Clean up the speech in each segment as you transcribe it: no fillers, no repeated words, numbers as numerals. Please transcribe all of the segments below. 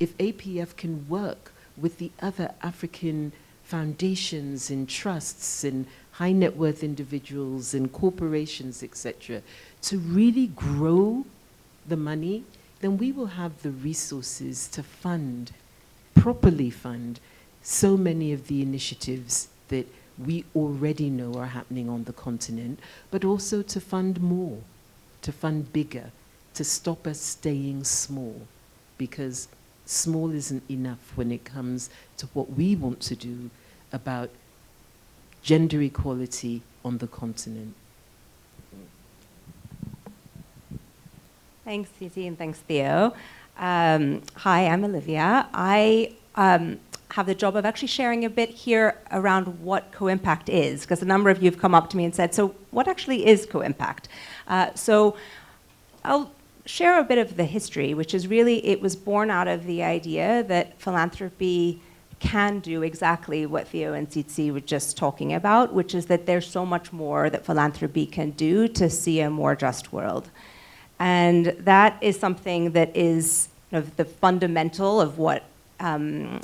if APF can work with the other African foundations and trusts and high net worth individuals and corporations, etc., to really grow the money, then we will have the resources to fund, properly fund, so many of the initiatives that we already know are happening on the continent, but also to fund more, to fund bigger, to stop us staying small, because small isn't enough when it comes to what we want to do about gender equality on the continent. Thanks, Cici, and thanks, Theo. Hi, I'm Olivia. I have the job of actually sharing a bit here around what co-impact is, because a number of you have come up to me and said, so what actually is co-impact? So I'll share a bit of the history, which is really, it was born out of the idea that philanthropy can do exactly what Theo and Cici were just talking about, which is that there's so much more that philanthropy can do to see a more just world. And that is something that is the fundamental of what, of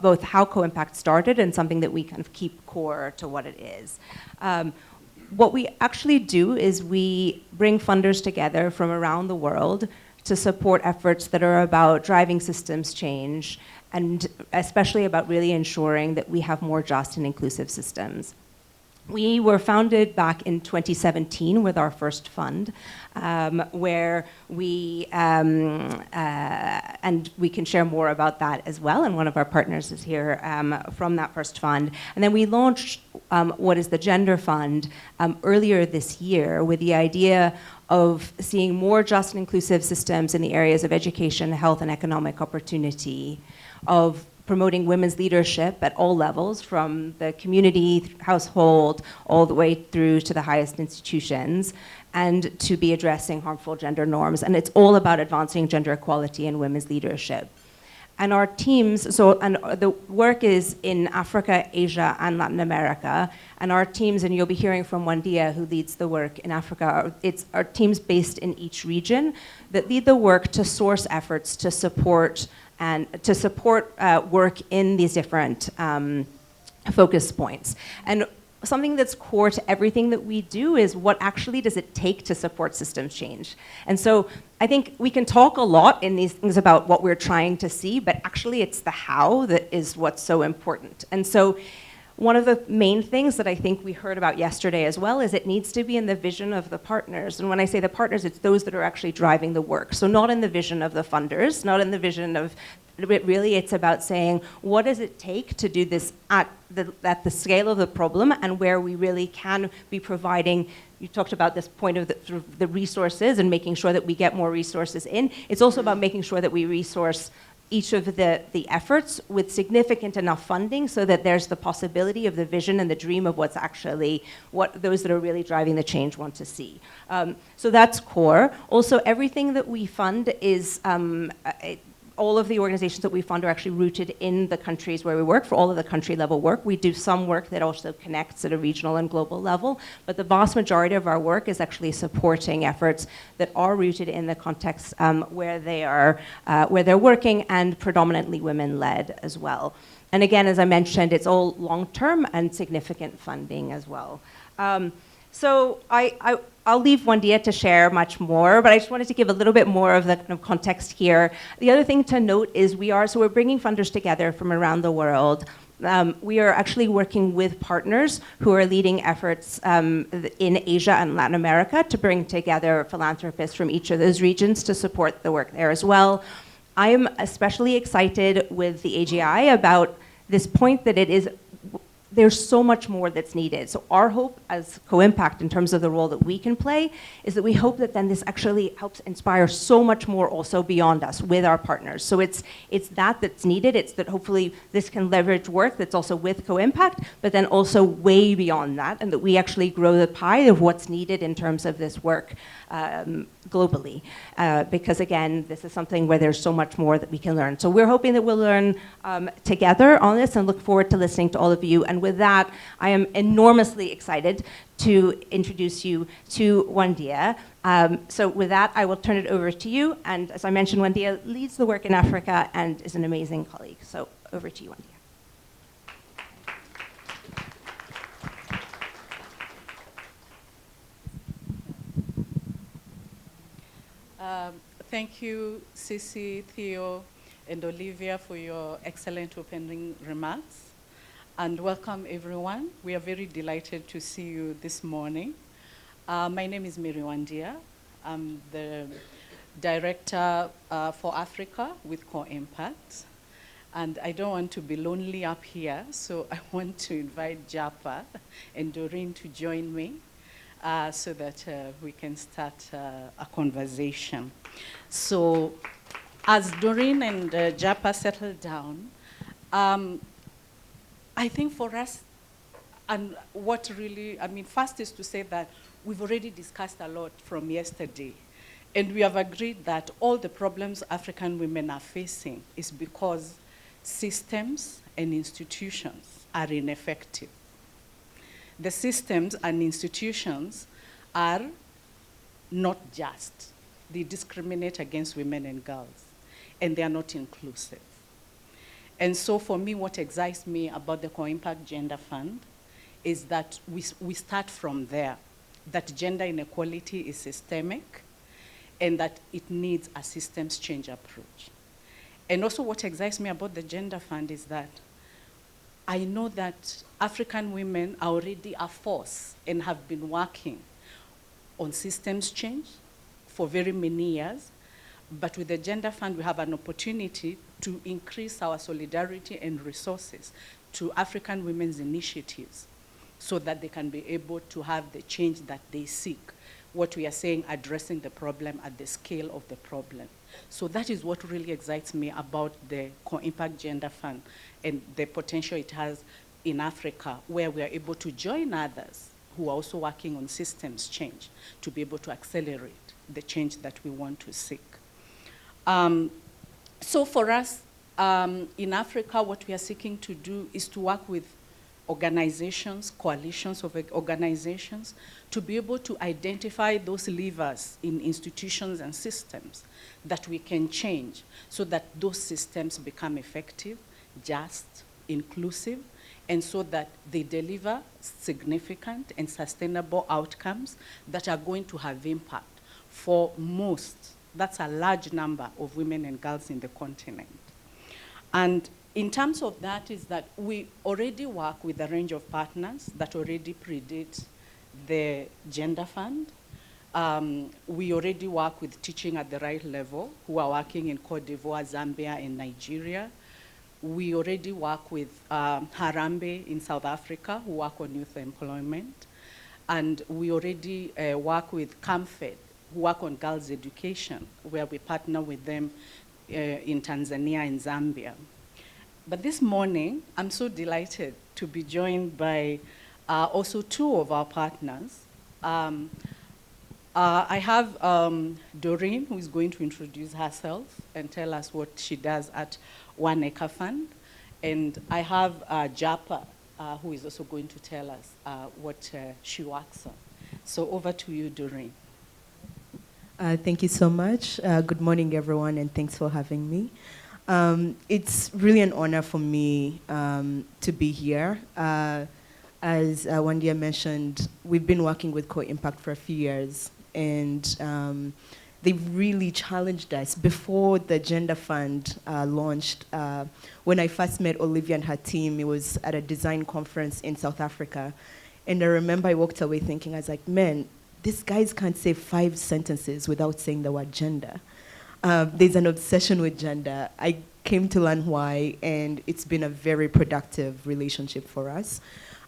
both how co-impact started and something that we kind of keep core to what it is. What we actually do is we bring funders together from around the world to support efforts that are about driving systems change, and especially about really ensuring that we have more just and inclusive systems. We were founded back in 2017 with our first fund, where we, and we can share more about that as well, and one of our partners is here from that first fund. And then we launched what is the Gender Fund earlier this year with the idea of seeing more just and inclusive systems in the areas of education, health, and economic opportunity, of promoting women's leadership at all levels, from the community, household, all the way through to the highest institutions, and to be addressing harmful gender norms. And it's all about advancing gender equality and women's leadership. And our teams, and the work is in Africa, Asia, and Latin America. And our teams, and you'll be hearing from Wandia, who leads the work in Africa, it's our teams based in each region that lead the work to source efforts to support work in these different focus points. And something that's core to everything that we do is what actually does it take to support systems change. And so I think we can talk a lot in these things about what we're trying to see, but actually it's the how that is what's so important. And so one of the main things that I think we heard about yesterday as well is it needs to be in the vision of the partners. And when I say the partners, it's those that are actually driving the work. So not in the vision of the funders, not in the vision of, really it's about saying, what does it take to do this at the scale of the problem, and where we really can be providing. You talked about this point of the resources and making sure that we get more resources in. It's also about making sure that we resource each of the efforts with significant enough funding so that there's the possibility of the vision and the dream of what's actually what those that are really driving the change want to see. So that's core. Also, everything that we fund is, all of the organizations that we fund are actually rooted in the countries where we work. For all of the country level work, we do some work that also connects at a regional and global level, but the vast majority of our work is actually supporting efforts that are rooted in the context where they're working, and predominantly women-led as well. And again, as I mentioned, it's all long-term and significant funding as well. So I'll leave Wandia to share much more, but I just wanted to give a little bit more of the kind of context here. The other thing to note is we're bringing funders together from around the world. We are actually working with partners who are leading efforts in Asia and Latin America to bring together philanthropists from each of those regions to support the work there as well. I am especially excited with the AGI about this point that there's so much more that's needed. So our hope as co-impact in terms of the role that we can play is that we hope that then this actually helps inspire so much more also beyond us with our partners. So it's that's needed. It's that hopefully this can leverage work that's also with co-impact, but then also way beyond that, and that we actually grow the pie of what's needed in terms of this work globally, because again, this is something where there's so much more that we can learn. So we're hoping that we'll learn together on this and look forward to listening to all of you. And with that, I am enormously excited to introduce you to Wandia. So with that, I will turn it over to you. And as I mentioned, Wandia leads the work in Africa and is an amazing colleague. So over to you, Wandia. Thank you, Sisi, Theo, and Olivia for your excellent opening remarks. And welcome, everyone. We are very delighted to see you this morning. My name is Mary Wandia. I'm the Director for Africa with Core Impact. And I don't want to be lonely up here, so I want to invite Japa and Doreen to join me so that we can start a conversation. So as Doreen and Japa settle down, I think for us, and what really, first is to say that we've already discussed a lot from yesterday. And we have agreed that all the problems African women are facing is because systems and institutions are ineffective. The systems and institutions are not just. They discriminate against women and girls, and they are not inclusive. And so for me, what excites me about the Core Impact Gender Fund is that we start from there, that gender inequality is systemic, and that it needs a systems change approach. And also what excites me about the Gender Fund is that I know that African women are already a force and have been working on systems change for very many years. But with the Gender Fund, we have an opportunity to increase our solidarity and resources to African women's initiatives so that they can be able to have the change that they seek. What we are saying, addressing the problem at the scale of the problem. So that is what really excites me about the Core Impact Gender Fund and the potential it has in Africa, where we are able to join others who are also working on systems change to be able to accelerate the change that we want to seek. So for us, in Africa, what we are seeking to do is to work with organizations, coalitions of organizations, to be able to identify those levers in institutions and systems that we can change so that those systems become effective, just, inclusive, and so that they deliver significant and sustainable outcomes that are going to have impact for most, that's a large number of women and girls in the continent. And in terms of that is that we already work with a range of partners that already predate the Gender Fund. We already work with Teaching at the Right Level, who are working in Cote d'Ivoire, Zambia, and Nigeria. We already work with Harambee in South Africa, who work on youth employment. And we already work with CAMFED, who work on girls' education, where we partner with them in Tanzania and Zambia. But this morning, I'm so delighted to be joined by also two of our partners. I have Doreen, who is going to introduce herself and tell us what she does at One Acre Fund. And I have Japa, who is also going to tell us what she works on. So over to you, Doreen. Thank you so much. Good morning, everyone, and thanks for having me. It's really an honor for me to be here. As Wandia mentioned, we've been working with Core Impact for a few years, and they've really challenged us. Before the Gender Fund launched, when I first met Olivia and her team, it was at a design conference in South Africa. And I remember I walked away thinking, I was like, man, these guys can't say 5 sentences without saying the word gender. There's an obsession with gender. I came to learn why, and it's been a very productive relationship for us.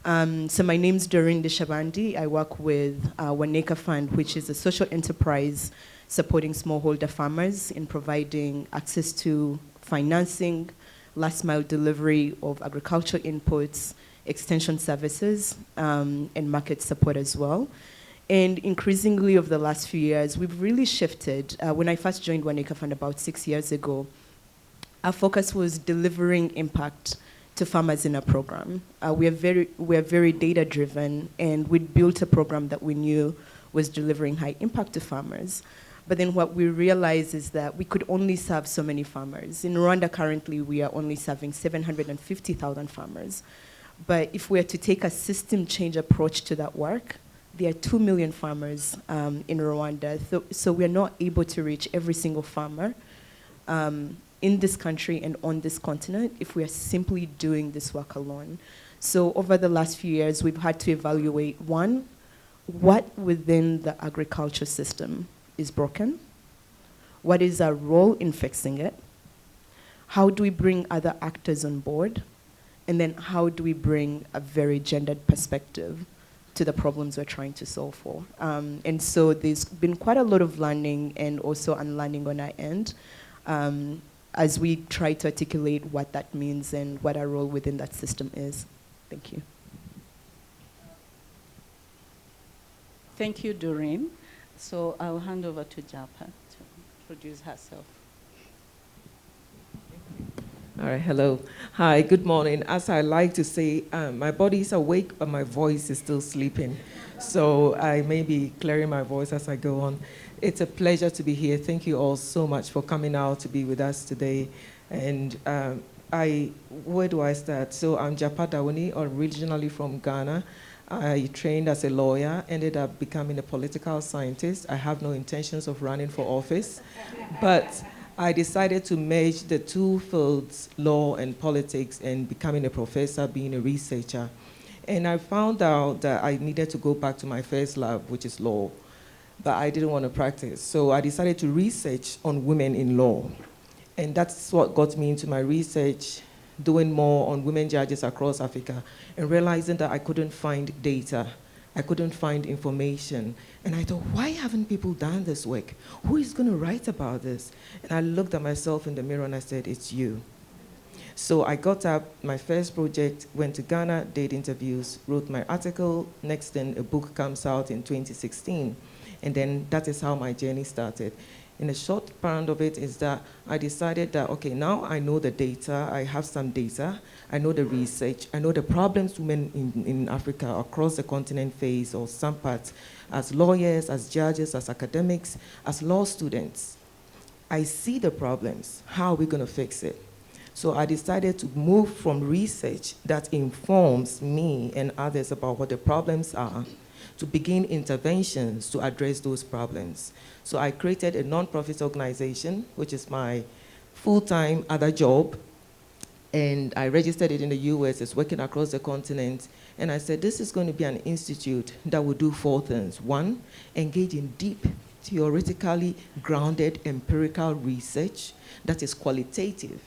So my name's Doreen Deshabandi. I work with One Acre Fund, which is a social enterprise supporting smallholder farmers in providing access to financing, last mile delivery of agricultural inputs, extension services, and market support as well. And increasingly over the last few years, we've really shifted. When I first joined One Acre Fund about 6 years ago, our focus was delivering impact to farmers in a program. We're very data-driven, and we built a program that we knew was delivering high impact to farmers. But then what we realized is that we could only serve so many farmers. In Rwanda currently, we are only serving 750,000 farmers. But if we are to take a system change approach to that work, there are 2 million farmers in Rwanda. So we're not able to reach every single farmer in this country and on this continent if we are simply doing this work alone. So over the last few years, we've had to evaluate, one, what within the agriculture system is broken? What is our role in fixing it? How do we bring other actors on board? And then how do we bring a very gendered perspective to the problems we're trying to solve for? And so there's been quite a lot of learning and also unlearning on our end as we try to articulate what that means and what our role within that system is. Thank you. Thank you, Doreen. So I'll hand over to Japa to introduce herself. All right, hello. Hi, good morning. As I like to say, my body is awake, but my voice is still sleeping. So I may be clearing my voice as I go on. It's a pleasure to be here. Thank you all so much for coming out to be with us today. And where do I start? So I'm Japa Dawuni, originally from Ghana. I trained as a lawyer, ended up becoming a political scientist. I have no intentions of running for office, but I decided to merge the two fields, law and politics, and becoming a professor, being a researcher. And I found out that I needed to go back to my first love, which is law, but I didn't want to practice. So I decided to research on women in law. And that's what got me into my research, doing more on women judges across Africa, and realizing that I couldn't find data. I couldn't find information. And I thought, why haven't people done this work? Who is going to write about this? And I looked at myself in the mirror and I said, it's you. So I got up, my first project, went to Ghana, did interviews, wrote my article. Next then a book comes out in 2016. And then that is how my journey started. In a short part of it is that I decided that, okay, now I know the data, I have some data, I know the research, I know the problems women in Africa across the continent face, or some parts, as lawyers, as judges, as academics, as law students. I see the problems. How are we going to fix it? So I decided to move from research that informs me and others about what the problems are to begin interventions to address those problems. So I created a non-profit organization, which is my full-time other job, and I registered it in the US. It's working across the continent. And I said, this is going to be an institute that will do 4 things. 1, engage in deep, theoretically grounded empirical research that is qualitative.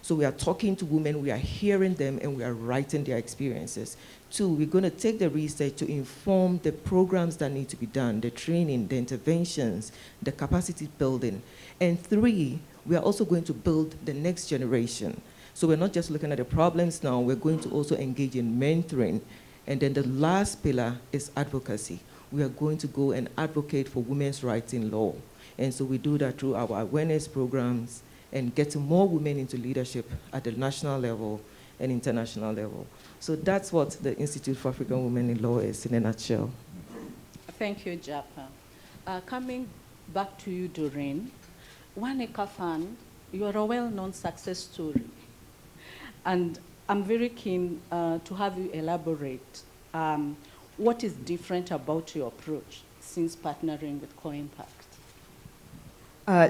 So we are talking to women, we are hearing them, and we are writing their experiences. 2, we're going to take the research to inform the programs that need to be done, the training, the interventions, the capacity building. And 3, we are also going to build the next generation. So we're not just looking at the problems now, we're going to also engage in mentoring. And then the last pillar is advocacy. We are going to go and advocate for women's rights in law. And so we do that through our awareness programs and getting more women into leadership at the national level and international level. So that's what the Institute for African Women in Law is in a nutshell. Thank you, Japa. Coming back to you, Doreen, One Acre Fund, you are a well-known success story. And I'm very keen to have you elaborate what is different about your approach since partnering with Co-Impact.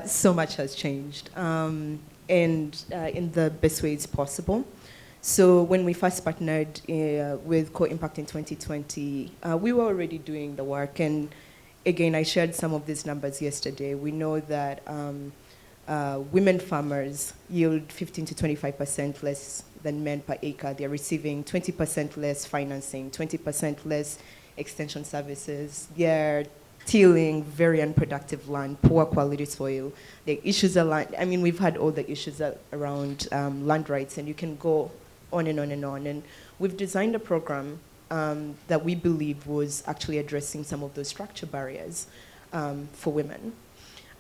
So much has changed, and in the best ways possible. So when we first partnered with Co-Impact in 2020, we were already doing the work. And again, I shared some of these numbers yesterday. We know that women farmers yield 15 to 25% less than men per acre. They're receiving 20% less financing, 20% less extension services. They're tilling very unproductive land, poor quality soil. The issues are I mean, we've had all the issues around land rights, and you can go on and on and on. And we've designed a program that we believe was actually addressing some of those structure barriers for women.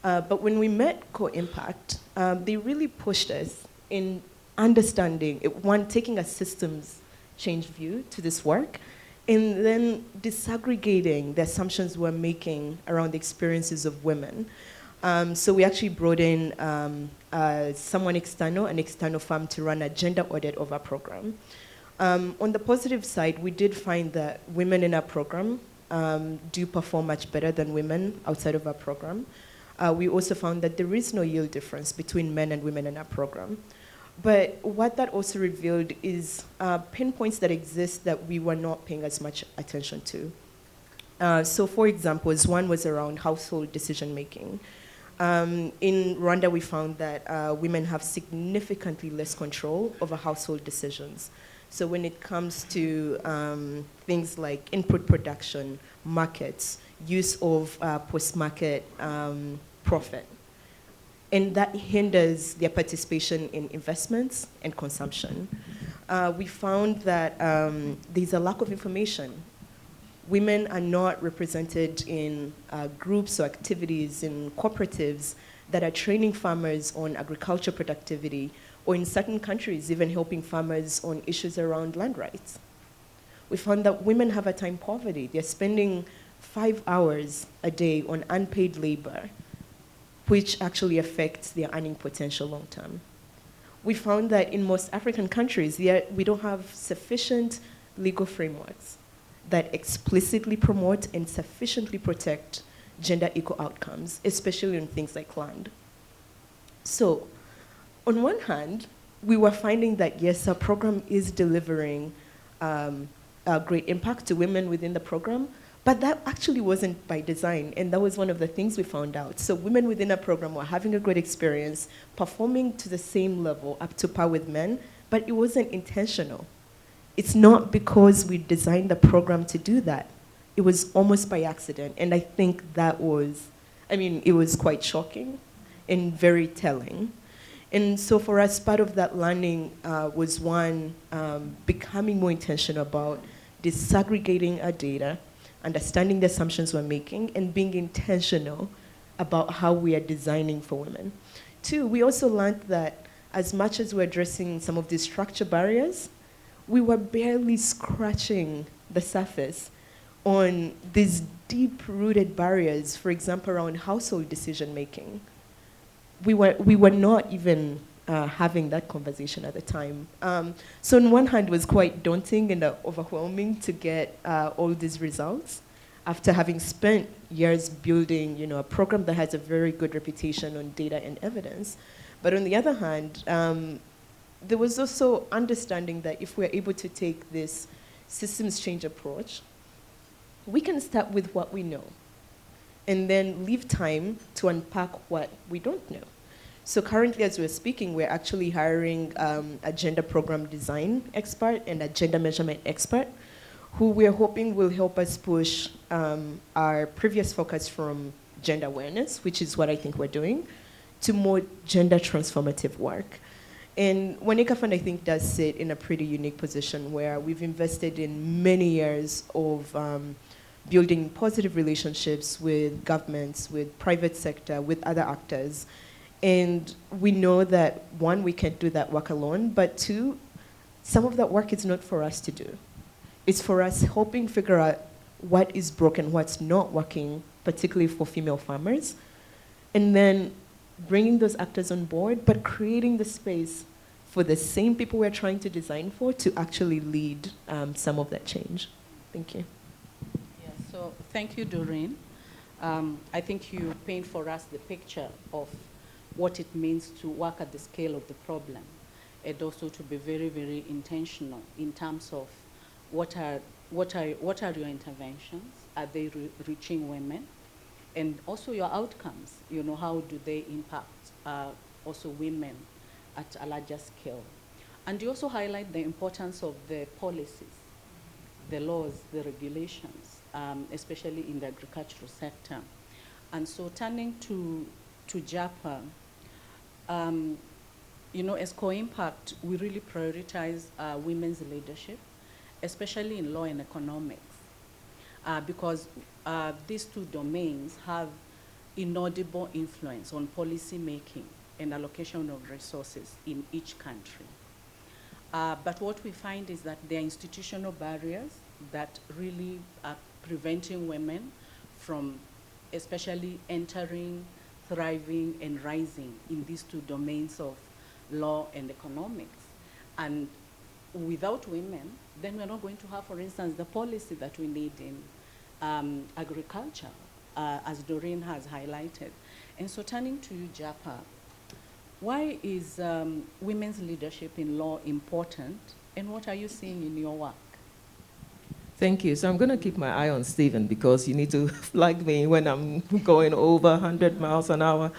But when we met Co-Impact, they really pushed us in understanding, taking a systems change view to this work, and then disaggregating the assumptions we're making around the experiences of women. So we actually brought in someone external, an external firm, to run a gender audit of our program. On the positive side, we did find that women in our program do perform much better than women outside of our program. We also found that there is no yield difference between men and women in our program. But what that also revealed is pinpoints that exist that we were not paying as much attention to. So for example, one was around household decision making. In Rwanda, we found that women have significantly less control over household decisions. So when it comes to things like input production, markets, use of post-market profit, and that hinders their participation in investments and consumption. We found that there's a lack of information. Women are not represented in groups or activities, in cooperatives that are training farmers on agriculture productivity, or in certain countries, even helping farmers on issues around land rights. We found that women have a time poverty. They're spending 5 hours a day on unpaid labor, which actually affects their earning potential long term. We found that in most African countries, we don't have sufficient legal frameworks that explicitly promote and sufficiently protect gender equal outcomes, especially on things like land. So, on one hand, we were finding that yes, our program is delivering a great impact to women within the program, but that actually wasn't by design, and that was one of the things we found out. So women within our program were having a great experience, performing to the same level, up to par with men, but it wasn't intentional. It's not because we designed the program to do that. It was almost by accident, and I think that was, it was quite shocking and very telling. And so for us, part of that learning was one, becoming more intentional about disaggregating our data, understanding the assumptions we're making, and being intentional about how we are designing for women. Two, we also learned that as much as we're addressing some of these structure barriers, we were barely scratching the surface on these deep-rooted barriers, for example, around household decision-making. We were not even having that conversation at the time. So on one hand, it was quite daunting and overwhelming to get all these results after having spent years building a program that has a very good reputation on data and evidence. But on the other hand, there was also understanding that if we're able to take this systems change approach, we can start with what we know and then leave time to unpack what we don't know. So currently, as we're speaking, we're actually hiring a gender program design expert and a gender measurement expert who we're hoping will help us push our previous focus from gender awareness, which is what I think we're doing, to more gender transformative work. And Waneka Fund, I think, does sit in a pretty unique position where we've invested in many years of building positive relationships with governments, with private sector, with other actors. And we know that, one, we can't do that work alone, but two, some of that work is not for us to do. It's for us helping figure out what is broken, what's not working, particularly for female farmers, and then bringing those actors on board, but creating the space for the same people we're trying to design for to actually lead some of that change. Thank you. Yeah, so thank you, Doreen. I think you paint for us the picture of what it means to work at the scale of the problem, and also to be very, very intentional in terms of what are your interventions? Are they reaching women? And also your outcomes, how do they impact also women at a larger scale? And you also highlight the importance of the policies, the laws, the regulations, especially in the agricultural sector. And so turning to JAPA, as Co-Impact, we really prioritize women's leadership, especially in law and economics, because these two domains have inaudible influence on policy making and allocation of resources in each country. But what we find is that there are institutional barriers that really are preventing women from especially entering, thriving, and rising in these two domains of law and economics. And without women, then we're not going to have, for instance, the policy that we need in agriculture, as Doreen has highlighted. And so turning to you, Japa, why is women's leadership in law important, and what are you seeing in your work? Thank you. So I'm going to keep my eye on Stephen because you need to flag me when I'm going over 100 miles an hour.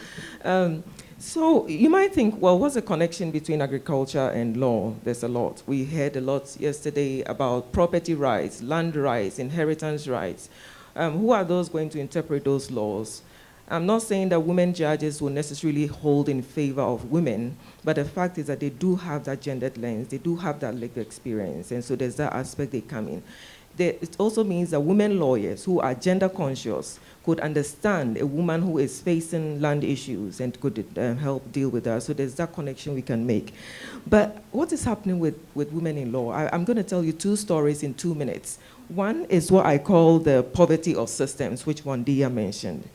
So you might think, well, what's the connection between agriculture and law? There's a lot. We heard a lot yesterday about property rights, land rights, inheritance rights. Who are those going to interpret those laws? I'm not saying that women judges will necessarily hold in favor of women, but the fact is that they do have that gendered lens, they do have that legal experience, and so there's that aspect they come in. It also means that women lawyers who are gender conscious could understand a woman who is facing land issues and could help deal with that. So there's that connection we can make. But what is happening with women in law? I'm going to tell you two stories in 2 minutes. One is what I call the poverty of systems, which Wandia mentioned.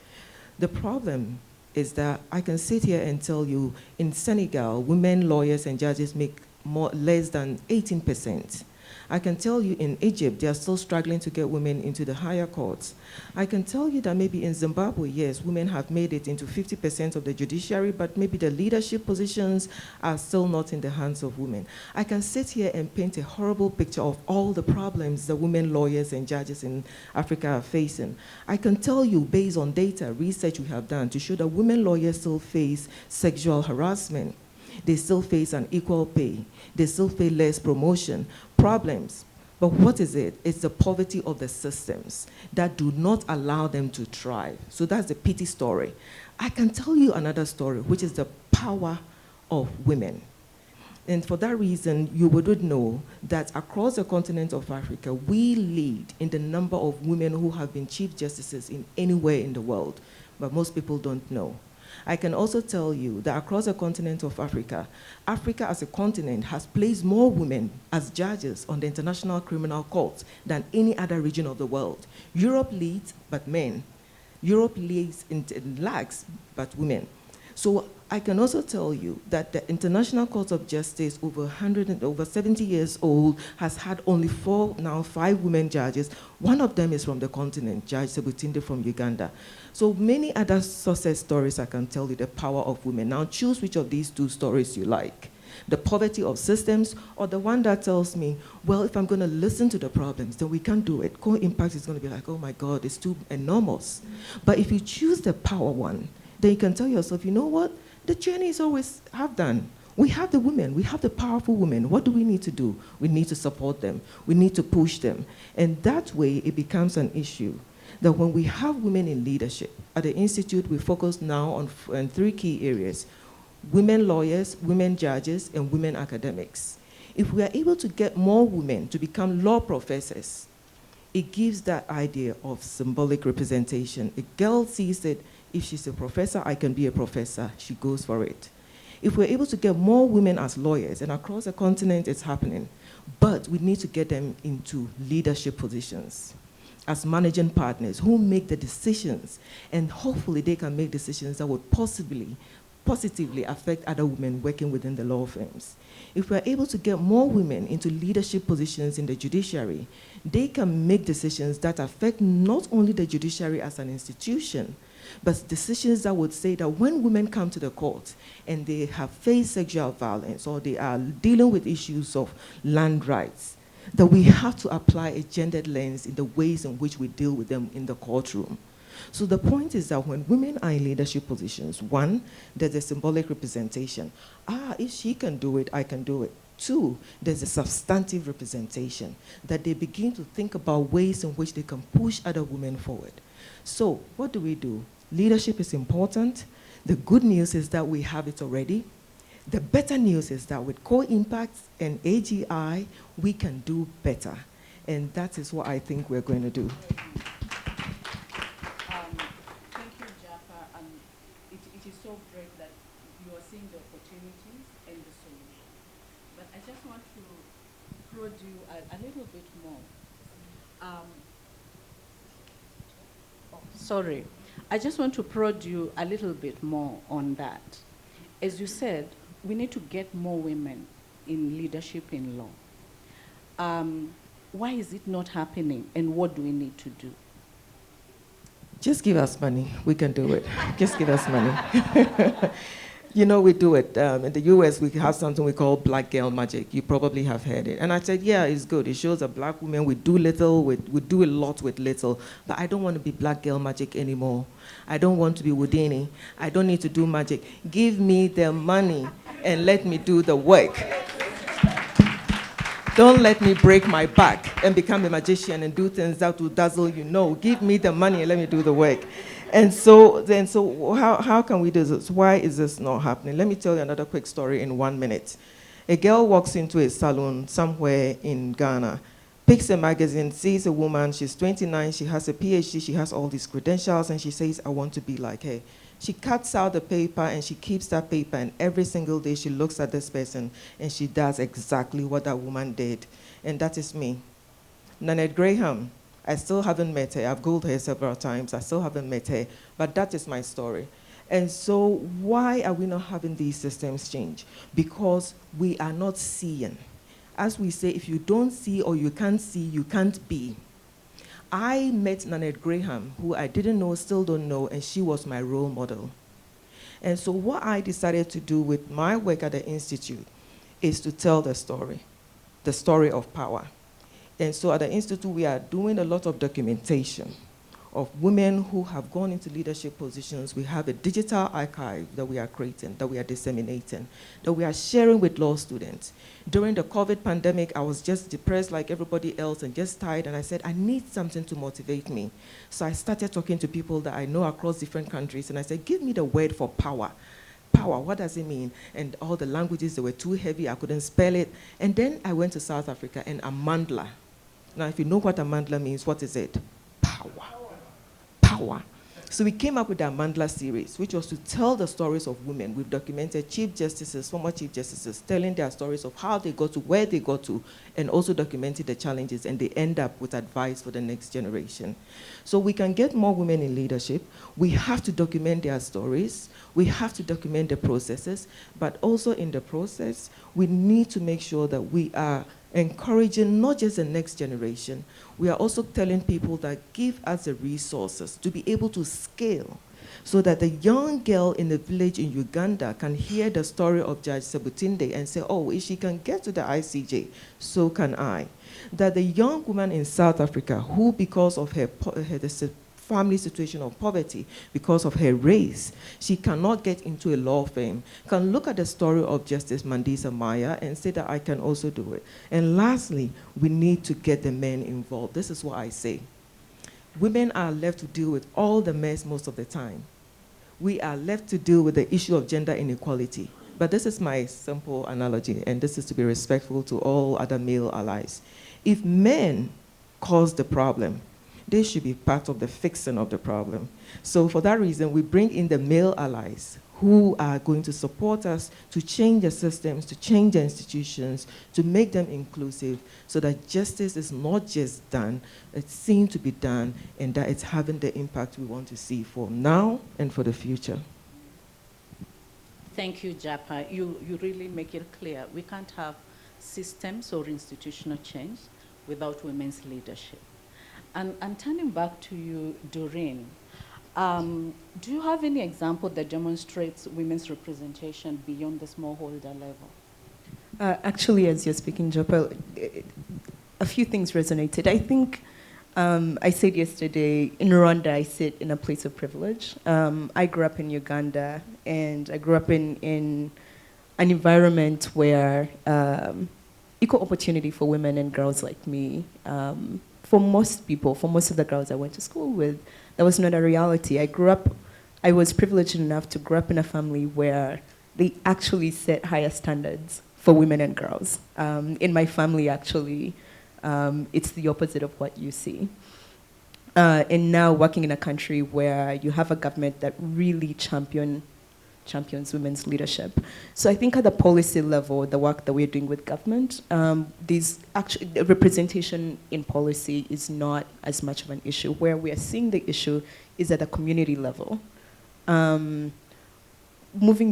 The problem is that I can sit here and tell you in Senegal, women lawyers and judges make less than 18%. I can tell you in Egypt, they are still struggling to get women into the higher courts. I can tell you that maybe in Zimbabwe, yes, women have made it into 50% of the judiciary, but maybe the leadership positions are still not in the hands of women. I can sit here and paint a horrible picture of all the problems that women lawyers and judges in Africa are facing. I can tell you, based on data, research we have done to show that women lawyers still face sexual harassment. They still face unequal pay. They still face less promotion, problems. But what is it? It's the poverty of the systems that do not allow them to thrive. So that's the pity story. I can tell you another story, which is the power of women. And for that reason, you would know that across the continent of Africa, we lead in the number of women who have been chief justices in anywhere in the world, but most people don't know. I can also tell you that across the continent of Africa, Africa as a continent has placed more women as judges on the International Criminal Court than any other region of the world. Europe leads, but men. Europe lags, but women. So I can also tell you that the International Court of Justice, over 70 years old, has had only 5 women judges. One of them is from the continent, Judge Sebutinde from Uganda. So many other success stories I can tell you the power of women. Now choose which of these two stories you like. The poverty of systems, or the one that tells me, well, if I'm going to listen to the problems, then we can't do it. Co-impact is going to be like, oh my God, it's too enormous. But if you choose the power one, then you can tell yourself, you know what? The journey is always half done. We have the women, we have the powerful women. What do we need to do? We need to support them. We need to push them. And that way, it becomes an issue that when we have women in leadership, at the Institute, we focus now on 3 key areas: women lawyers, women judges, and women academics. If we are able to get more women to become law professors, it gives that idea of symbolic representation. A girl sees it, if she's a professor, I can be a professor. She goes for it. If we're able to get more women as lawyers, and across the continent it's happening, but we need to get them into leadership positions as managing partners who make the decisions, and hopefully they can make decisions that would positively affect other women working within the law firms. If we're able to get more women into leadership positions in the judiciary, they can make decisions that affect not only the judiciary as an institution, but decisions that would say that when women come to the court and they have faced sexual violence or they are dealing with issues of land rights, that we have to apply a gendered lens in the ways in which we deal with them in the courtroom. So the point is that when women are in leadership positions, 1, there's a symbolic representation. If she can do it, I can do it. 2, there's a substantive representation, that they begin to think about ways in which they can push other women forward. So what do? Leadership is important. The good news is that we have it already. The better news is that with Co-Impact and AGI, we can do better. And that is what I think we're going to do. Thank you, Japa. It is so great that you are seeing the opportunities and the solution. But I just want to prod you a little bit more. Sorry. I just want to prod you a little bit more on that. As you said, we need to get more women in leadership in law. Why is it not happening, and what do we need to do? Just give us money. We can do it. Just give us money. You know, we do it. In the US, we have something we call Black Girl Magic. You probably have heard it. And I said, yeah, it's good. It shows that black women, we do little, we do a lot with little. But I don't want to be Black Girl Magic anymore. I don't want to be Houdini. I don't need to do magic. Give me the money and let me do the work. Don't let me break my back and become a magician and do things that will dazzle you. No, give me the money and let me do the work. And so how can we do this? Why is this not happening? Let me tell you another quick story in 1 minute. A girl walks into a salon somewhere in Ghana, picks a magazine, sees a woman, she's 29, she has a PhD, she has all these credentials, and she says, I want to be like her. She cuts out the paper and she keeps that paper, and every single day she looks at this person and she does exactly what that woman did. And that is me. Nanette Graham. I still haven't met her. I've Googled her several times. I still haven't met her. But that is my story. And so why are we not having these systems change? Because we are not seeing. As we say, if you don't see or you can't see, you can't be. I met Nanette Graham, who I didn't know, still don't know, and she was my role model. And so what I decided to do with my work at the Institute is to tell the story of power. And so at the Institute, we are doing a lot of documentation of women who have gone into leadership positions. We have a digital archive that we are creating, that we are disseminating, that we are sharing with law students. During the COVID pandemic, I was just depressed like everybody else and just tired, and I said, I need something to motivate me. So I started talking to people that I know across different countries, and I said, give me the word for power. Power, what does it mean? And all the languages, they were too heavy, I couldn't spell it. And then I went to South Africa, and Amandla. Now, if you know what Amandla means, what is it? Power. Power. So we came up with the Amandla series, which was to tell the stories of women. We've documented chief justices, former chief justices, telling their stories of how they got to where they got to, and also documented the challenges, and they end up with advice for the next generation. So we can get more women in leadership. We have to document their stories. We have to document the processes, but also in the process, we need to make sure that we are encouraging not just the next generation, we are also telling people that give us the resources to be able to scale so that the young girl in the village in Uganda can hear the story of Judge Sebutinde and say, oh, if she can get to the ICJ, so can I. That the young woman in South Africa who, because of her family situation of poverty, because of her race, she cannot get into a law firm, can look at the story of Justice Mandisa Maya and say that I can also do it. And lastly, we need to get the men involved. This is what I say. Women are left to deal with all the mess most of the time. We are left to deal with the issue of gender inequality. But this is my simple analogy, and this is to be respectful to all other male allies. If men cause the problem, they should be part of the fixing of the problem. So for that reason, we bring in the male allies who are going to support us to change the systems, to change the institutions, to make them inclusive, so that justice is not just done, it's seen to be done, and that it's having the impact we want to see for now and for the future. Thank you, Japa. You really make it clear. We can't have systems or institutional change without women's leadership. And turning back to you, Doreen, do you have any example that demonstrates women's representation beyond the smallholder level? Actually, as you're speaking, Japa, a few things resonated. I think I said yesterday, in Rwanda, I sit in a place of privilege. I grew up in Uganda, and I grew up in an environment where equal opportunity for women and girls like me, for most people, for most of the girls I went to school with, that was not a reality. I was privileged enough to grow up in a family where they actually set higher standards for women and girls. In my family, actually, It's the opposite of what you see. And now working in a country where you have a government that really champions women's leadership. So I think at the policy level, the work that we're doing with government, representation in policy is not as much of an issue. Where we are seeing the issue is at the community level. Moving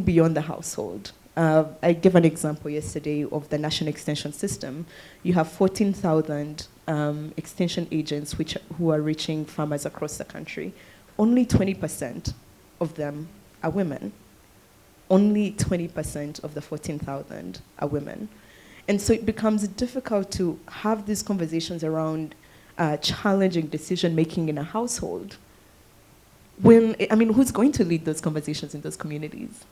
beyond the household. I gave an example yesterday of the National Extension System. You have 14,000 extension agents who are reaching farmers across the country. Only 20% of them are women. Only 20% of the 14,000 are women. And so it becomes difficult to have these conversations around challenging decision-making in a household. Who's going to lead those conversations in those communities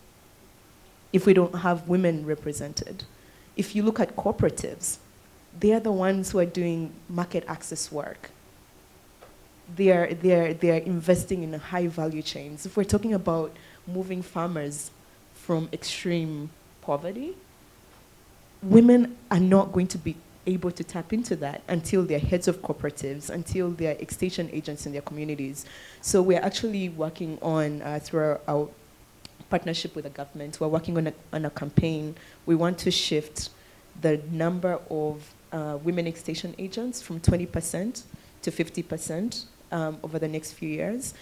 if we don't have women represented? If you look at cooperatives, they are the ones who are doing market access work. They are investing in high value chains. If we're talking about moving farmers from extreme poverty, women are not going to be able to tap into that until they're heads of cooperatives, until they're extension agents in their communities. So we're actually working on, through our partnership with the government, we're working on a campaign. We want to shift the number of women extension agents from 20% to 50% over the next few years.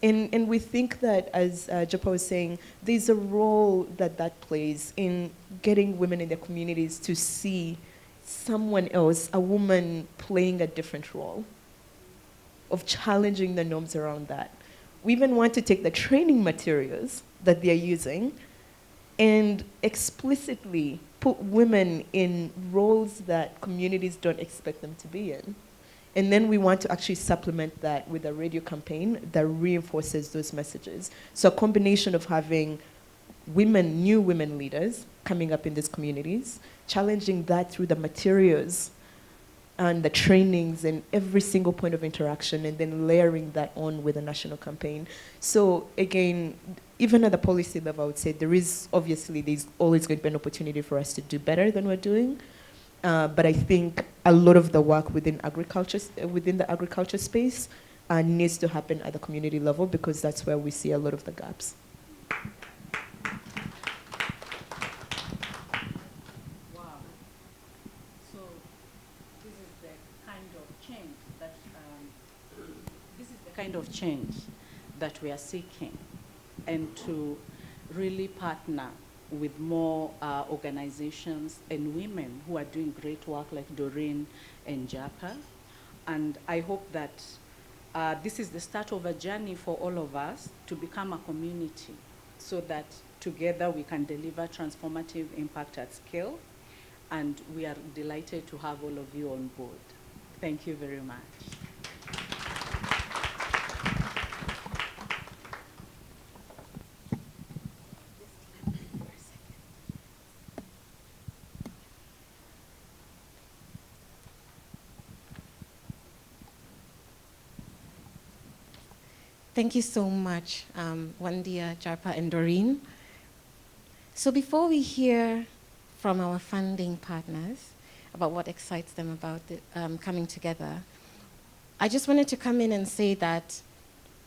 And we think that, as Japa was saying, there's a role that plays in getting women in their communities to see someone else, a woman, playing a different role, of challenging the norms around that. We even want to take the training materials that they're using and explicitly put women in roles that communities don't expect them to be in. And then we want to actually supplement that with a radio campaign that reinforces those messages. So a combination of having new women leaders coming up in these communities, challenging that through the materials and the trainings and every single point of interaction, and then layering that on with a national campaign. So again, even at the policy level, I would say there's always going to be an opportunity for us to do better than we're doing. But I think a lot of the work within the agriculture space needs to happen at the community level, because that's where we see a lot of the gaps. Wow. So this is the kind of change that we are seeking, and to really partner with more organizations and women who are doing great work like Doreen and Japa. And I hope that this is the start of a journey for all of us to become a community, so that together we can deliver transformative impact at scale. And we are delighted to have all of you on board. Thank you very much. Thank you so much, Wandia, Jarpa, and Doreen. So before we hear from our funding partners about what excites them about coming together, I just wanted to come in and say that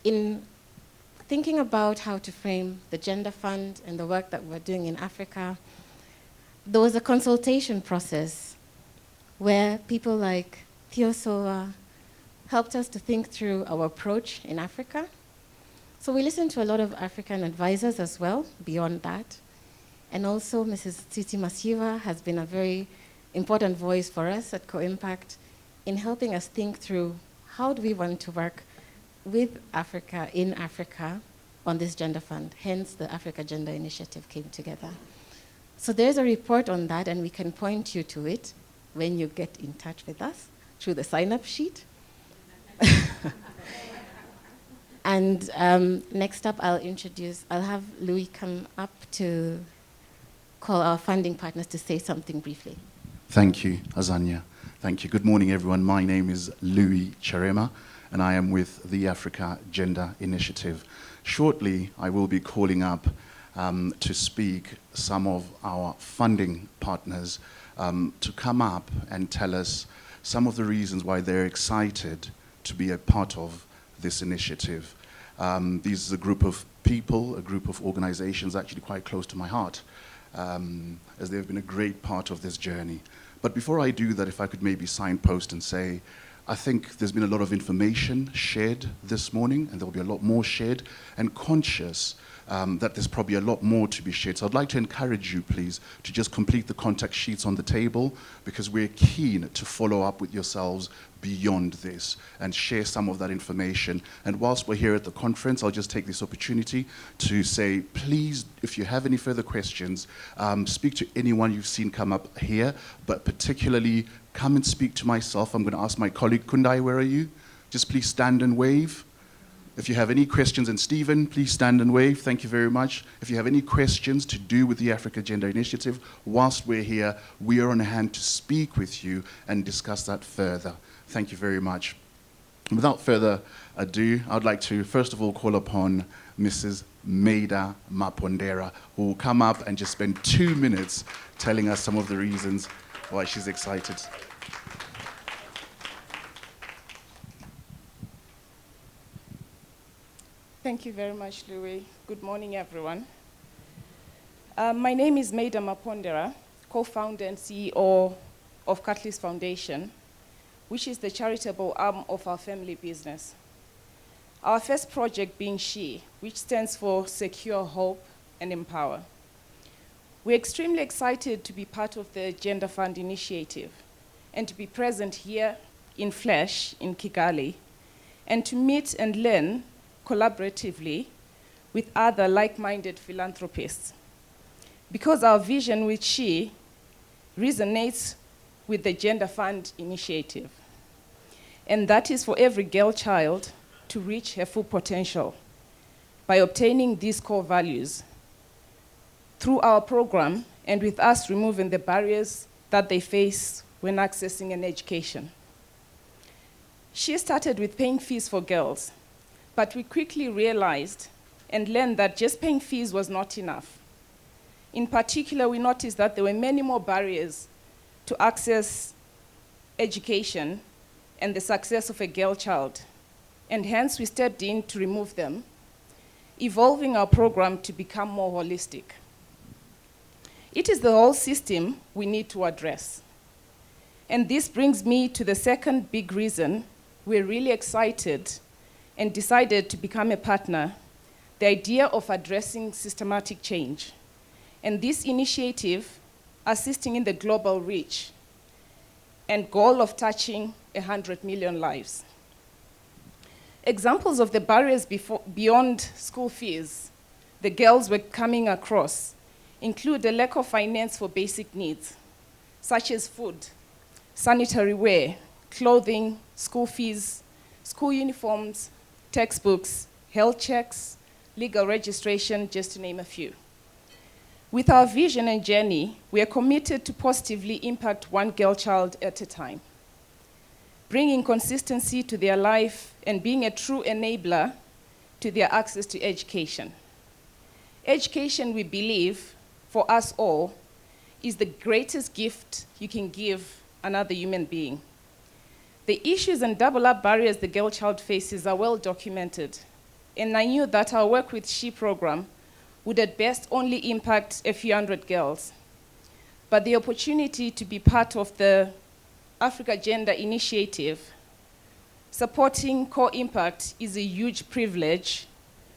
in thinking about how to frame the Gender Fund and the work that we're doing in Africa, there was a consultation process where people like Theo Soa helped us to think through our approach in Africa. So we listened to a lot of African advisors as well, beyond that. And also Mrs. Tsitsi Masiva has been a very important voice for us at Co-Impact in helping us think through how do we want to work with Africa, in Africa, on this gender fund. Hence, the Africa Gender Initiative came together. So there's a report on that, and we can point you to it when you get in touch with us through the sign-up sheet. And next up, I'll have Louis come up to call our funding partners to say something briefly. Thank you, Azania. Thank you. Good morning, everyone. My name is Louis Charema, and I am with the Africa Gender Initiative. Shortly, I will be calling up to speak some of our funding partners to come up and tell us some of the reasons why they're excited to be a part of this initiative. This is a group of people, a group of organizations actually quite close to my heart, as they've been a great part of this journey. But before I do that, if I could maybe signpost and say, I think there's been a lot of information shared this morning, and there'll be a lot more shared, and conscious that there's probably a lot more to be shared. So I'd like to encourage you, please, to just complete the contact sheets on the table, because we're keen to follow up with yourselves beyond this and share some of that information. And whilst we're here at the conference, I'll just take this opportunity to say, please, if you have any further questions, speak to anyone you've seen come up here, but particularly come and speak to myself. I'm going to ask my colleague, Kundai, where are you? Just please stand and wave. If you have any questions, and Stephen, please stand and wave. Thank you very much. If you have any questions to do with the Africa Gender Initiative, whilst we're here, we are on hand to speak with you and discuss that further. Thank you very much. Without further ado, I'd like to first of all call upon Mrs. Maida Mapondera, who will come up and just spend 2 minutes telling us some of the reasons why she's excited. Thank you very much, Louis. Good morning, everyone. My name is Maida Mapondera, co-founder and CEO of Catalyst Foundation, which is the charitable arm of our family business. Our first project being SHE, which stands for Secure, Hope, and Empower. We're extremely excited to be part of the Gender Fund initiative and to be present here in flesh in Kigali and to meet and learn collaboratively with other like-minded philanthropists. Because our vision with SHE resonates with the Gender Fund initiative. And that is for every girl child to reach her full potential by obtaining these core values through our program and with us removing the barriers that they face when accessing an education. SHE started with paying fees for girls, but we quickly realized and learned that just paying fees was not enough. In particular, we noticed that there were many more barriers to access education and the success of a girl child, and hence we stepped in to remove them, evolving our program to become more holistic. It is the whole system we need to address. And this brings me to the second big reason we're really excited and decided to become a partner, the idea of addressing systematic change. And this initiative, assisting in the global reach and goal of touching 100 million lives. Examples of the barriers beyond school fees the girls were coming across include a lack of finance for basic needs, such as food, sanitary wear, clothing, school fees, school uniforms, textbooks, health checks, legal registration, just to name a few. With our vision and journey, we are committed to positively impact one girl child at a time, bringing consistency to their life and being a true enabler to their access to education. Education, we believe, for us all, is the greatest gift you can give another human being. The issues and double-up barriers the girl child faces are well documented, and I knew that our work with SHE program would at best only impact a few hundred girls. But the opportunity to be part of the Africa Gender Initiative, supporting Core Impact, is a huge privilege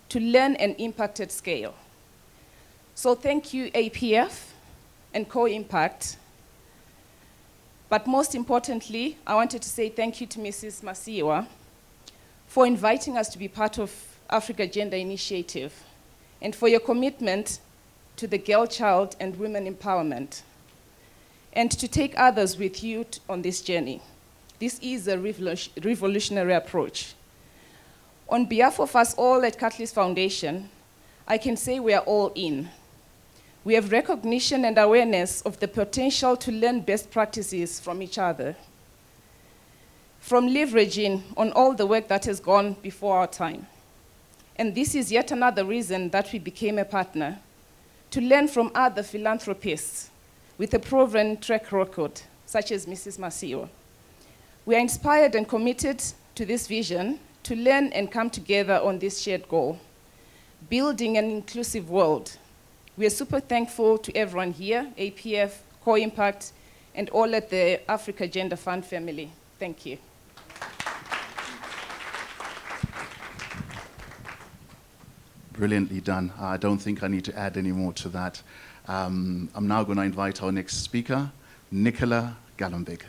to learn and impact at scale. So thank you, APF and Core Impact. But most importantly, I wanted to say thank you to Mrs. Masiwa for inviting us to be part of Africa Gender Initiative and for your commitment to the girl child and women empowerment, and to take others with you on this journey. This is a revolutionary approach. On behalf of us all at Catalyst Foundation, I can say we are all in. We have recognition and awareness of the potential to learn best practices from each other, from leveraging on all the work that has gone before our time. And this is yet another reason that we became a partner, to learn from other philanthropists with a proven track record, such as Mrs. Masiwa. We are inspired and committed to this vision to learn and come together on this shared goal, building an inclusive world. We are super thankful to everyone here, APF, Co-Impact, and all at the Africa Gender Fund family. Thank you. Brilliantly done. I don't think I need to add any more to that. I'm now going to invite our next speaker, Nicola Gallenbig.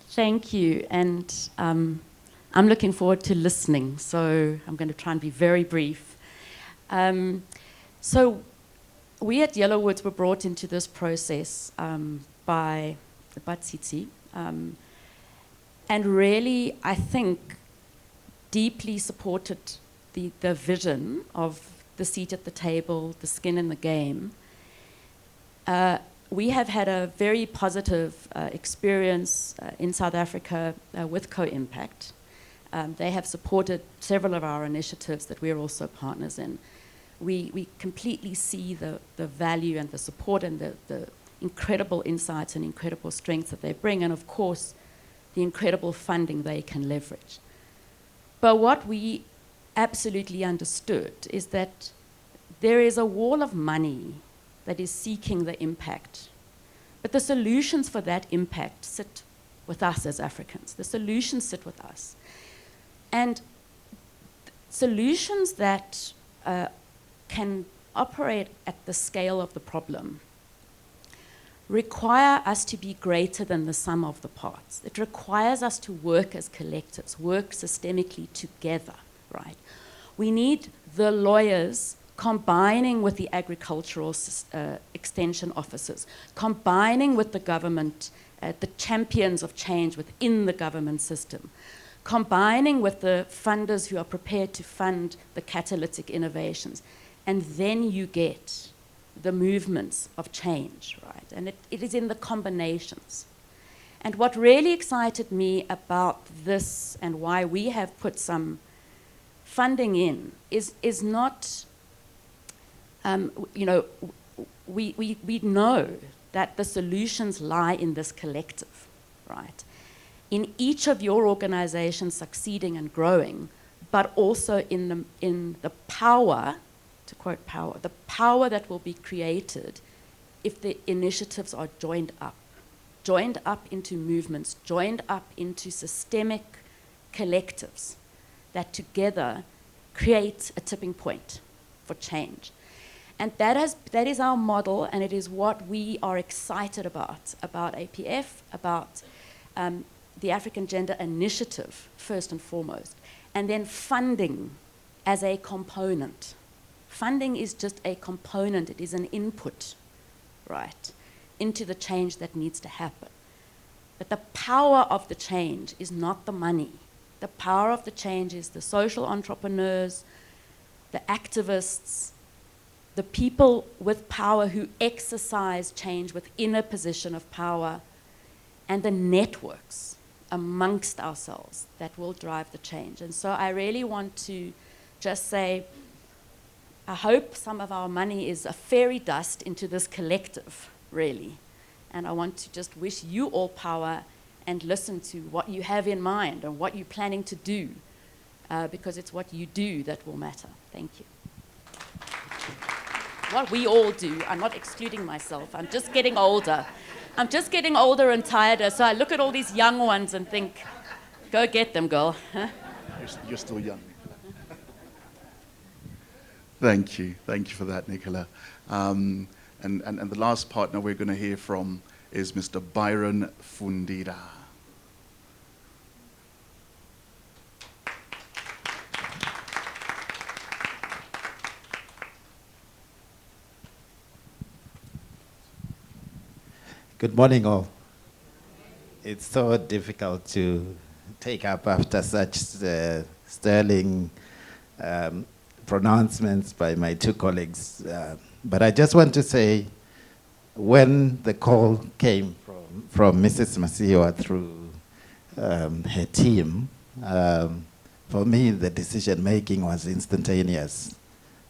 Thank you, and I'm looking forward to listening, so I'm going to try and be very brief. So we at Yellowwoods were brought into this process by Tsitsi, and really, I think, deeply supported the vision of the seat at the table, the skin in the game. We have had a very positive experience in South Africa with Co-Impact. They have supported several of our initiatives that we're also partners in. We completely see the value and the support and the incredible insights and incredible strengths that they bring, and of course, the incredible funding they can leverage. But what we absolutely understood is that there is a wall of money that is seeking the impact. But the solutions for that impact sit with us as Africans. The solutions sit with us. And solutions that can operate at the scale of the problem require us to be greater than the sum of the parts. It requires us to work as collectives, work systemically together, right? We need the lawyers combining with the agricultural extension officers, combining with the government, the champions of change within the government system, combining with the funders who are prepared to fund the catalytic innovations. And then you get the movements of change, right? And it is in the combinations. And what really excited me about this and why we have put some funding in is not, we know that the solutions lie in this collective, right? In each of your organizations succeeding and growing, but also in the power, to quote power, the power that will be created if the initiatives are joined up into movements, joined up into systemic collectives that together create a tipping point for change. And that is our model, and it is what we are excited about APF, about the African Gender Initiative, first and foremost, and then funding as a component. Funding is just a component, it is an input, right, into the change that needs to happen. But the power of the change is not the money. The power of the change is the social entrepreneurs, the activists, the people with power who exercise change within a position of power, and the networks amongst ourselves that will drive the change. And so I really want to just say, I hope some of our money is a fairy dust into this collective, really. And I want to just wish you all power and listen to what you have in mind and what you're planning to do, because it's what you do that will matter. Thank you. What we all do, I'm not excluding myself, I'm just getting older. I'm just getting older and tireder, so I look at all these young ones and think, go get them, girl. Huh? You're still young. Thank you for that, Nicola. And the last partner we're going to hear from is Mr. Byron Fundira. Good morning, all. It's so difficult to take up after such sterling pronouncements by my two colleagues. But I just want to say, when the call came from Mrs. Masiwa through her team, for me, the decision-making was instantaneous.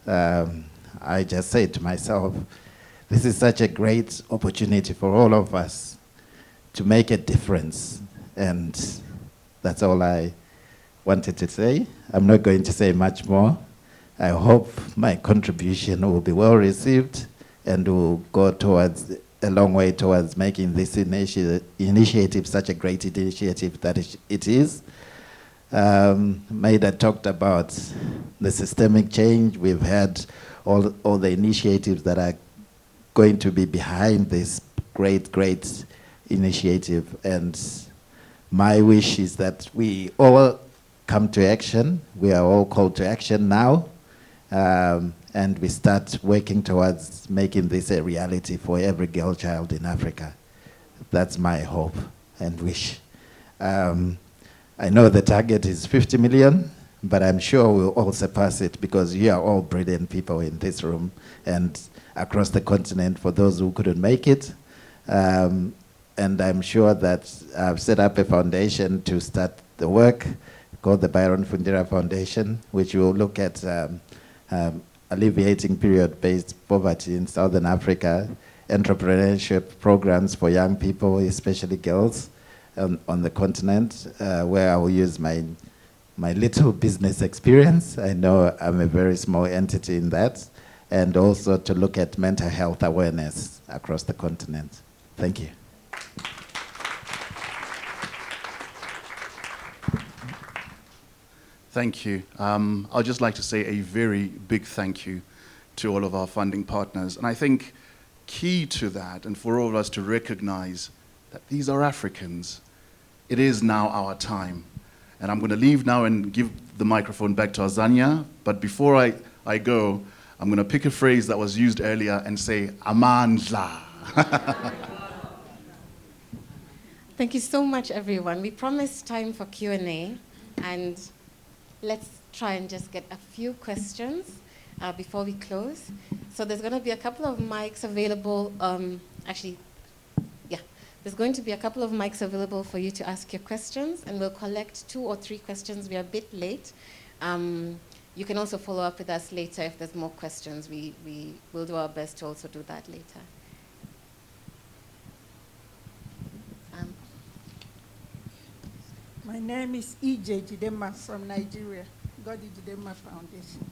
I just said to myself, this is such a great opportunity for all of us to make a difference. And that's all I wanted to say. I'm not going to say much more. I hope my contribution will be well received and will go towards a long way towards making this initiative such a great initiative that it is. Maida talked about the systemic change. We've had all the initiatives that are going to be behind this great initiative. And my wish is that we all come to action. We are all called to action now. And we start working towards making this a reality for every girl child in Africa. That's my hope and wish. I know the target is 50 million, but I'm sure we'll all surpass it because you are all brilliant people in this room and across the continent for those who couldn't make it. And I'm sure that I've set up a foundation to start the work called the Byron Fundira Foundation, which will look at alleviating period-based poverty in Southern Africa, entrepreneurship programs for young people, especially girls, on the continent, where I will use my little business experience. I know I'm a very small entity in that, and also to look at mental health awareness across the continent. Thank you. Thank you. I'd just like to say a very big thank you to all of our funding partners. And I think key to that, and for all of us to recognize that these are Africans, it is now our time. And I'm going to leave now and give the microphone back to Azania. But before I go, I'm going to pick a phrase that was used earlier and say, Amandla. Thank you so much, everyone. We promised time for Q&A, and let's try and just get a few questions before we close. So there's going to be a couple of mics available. There's going to be a couple of mics available for you to ask your questions, and we'll collect 2 or 3 questions. We're a bit late. You can also follow up with us later if there's more questions. We will do our best to also do that later. My name is E.J. Jidema from Nigeria, Godi Jidema Foundation.